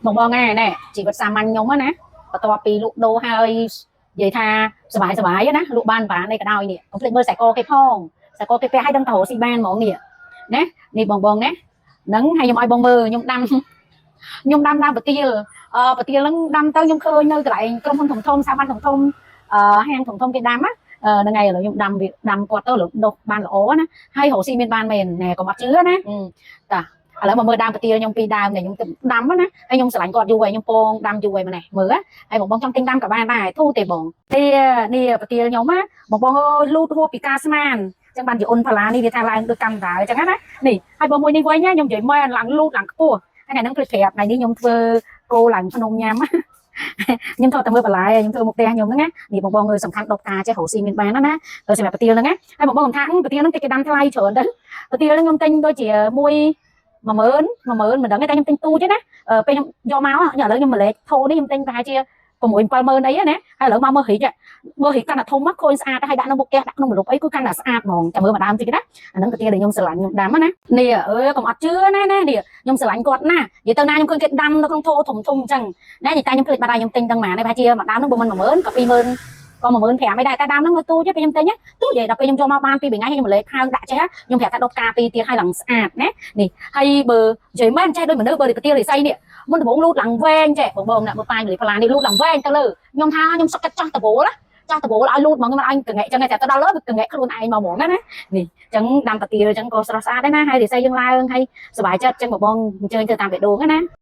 បងណាជីវិតសាមញ្ញខ្ញុំណាបន្ទាប់ពីលក់ដូរហើយនិយាយថាសบายណាលក់បានបាននេះក៏ដោយនេះកុំភ្លេចមើលខ្សែកគេផងខ្សែកគេពាក់ឲ្យដឹងទៅរកស៊ីបានហ្មងនេះណានេះបងណាហ្នឹងហើយខ្ញុំឲ្យបងមើលខ្ញុំដាំដើមប្រទាលហ្នឹងដាំទៅខ្ញុំឃើញនៅកន្លែងក្រុមហ៊ុនធំស្ថាប័នធំហាងធំគេដាំហ្នឹងហើយឥឡូវខ្ញុំដាំគាត់ទៅដុះបានល្អណាហើយរកស៊ីមានបានមែនណែកុំអត់ជឿណាតាឥឡូវមកមើលដើមប្រទាលខ្ញុំពីដើមនេះខ្ញុំដាំណាហើយខ្ញុំស្រឡាញ់គាត់យូរហើយខ្ញុំពងដាំយូរហើយម្នេះមើលហើយបងចង់ទិញដាំក៏បានដែរធូរទេបងនេះប្រទាលខ្ញុំណាបងអើយលូតហួសពីការស្មានចឹងបានជាអ៊ុនផាឡានេះវាថាឡើងដូចកម្មតាអញ្ចឹងណានេះហើយបងមួយនេះវិញខ្ញុំនិយាយមែនឡើងលូតឡើងខ្ពស់ថ្ងៃហ្នឹងព្រឹកប្រាប់ថ្ងៃនេះខ្ញុំធ្វើគោឡើងភ្នំញ៉ាំខ្ញុំថតតែមើលបន្លែខ្ញុំធ្វើមុខផ្ទះខ្ញុំហ្នឹងណានេះបងសំខាន់ដុកតាចេះរកស៊ីមានបានណាសម្រាប់ប្រទាលហ្នឹងណាហើយបងថាប្រទាលហ្នឹងគេដាំថ្លៃច្រើនទៅប្រទាលហ្នឹងខ្ញុំទិញដូចជាមួយ10000មិនដឹងទេតែខ្ញុំទិញទូចទេណាពេលខ្ញុំយកមកឥឡូវខ្ញុំម្លេចធូរនេះខ្ញុំទិញប្រហែលជា6-70000អីណាហើយឥឡូវមកមើលរីកកាន់តែធំមកឃើញស្អាតហើយដាក់ក្នុងមុខផ្ទះដាក់ក្នុងម្លប់អីគឺកាន់តែស្អាតហ្មងចាំមើលម្ដងតិចណាអាហ្នឹងប្រទាលដែលខ្ញុំស្រឡាញ់ខ្ញុំដាំណានេះកុំអត់ជឿណានេះខ្ញុំស្រឡាញ់គាត់ណានិយាយទៅណាខ្ញុំឃើញគេដាំនៅក្នុងថូធំអញ្ចឹងណានិយាយតែខ្ញុំភ្លេចបាត់ហើយខ្ញុំទិញទាំងម៉ានហើយប្រហែលជាម្ដងហ្នឹងបើមិន10000ក៏20000ក៏15000ឯដែរតែដាំហ្នឹងទូចទេពេលខ្ញុំទិញទូចទេដល់ពេលខ្ញុំចូលមកបាន2-3ថ្ងៃខ្ញុំម្លេចផើងដាក់ចេះខ្ញុំប្រាប់ថាដុតការពីទៀតឲ្យឡើងស្អាតណានេះហើយបើនិយាយមែនចេះដូចមនុស្សបើប្រទាលរិស័យនេះមុនដំបូងលូតឡើងវែងចេះបងណាមើលប៉ាយលីផាឡានេះលូតឡើងវែងទៅលើខ្ញុំថាខ្ញុំសុខចិត្តចាស់ដបូលឲ្យលូតហ្មងខ្ញុំអញកងែកចឹងតែទៅដល់លើកងែកខ្លួនឯងមកហ្មងណានេះចឹងដាំប្រទាលចឹងក៏ស្រស់ស្អាតដែរណាហើយរិស័យយើងឡើងហើយសុបាយចិត្តចឹងបងអញ្ជើញទៅតាមបេះដូងណា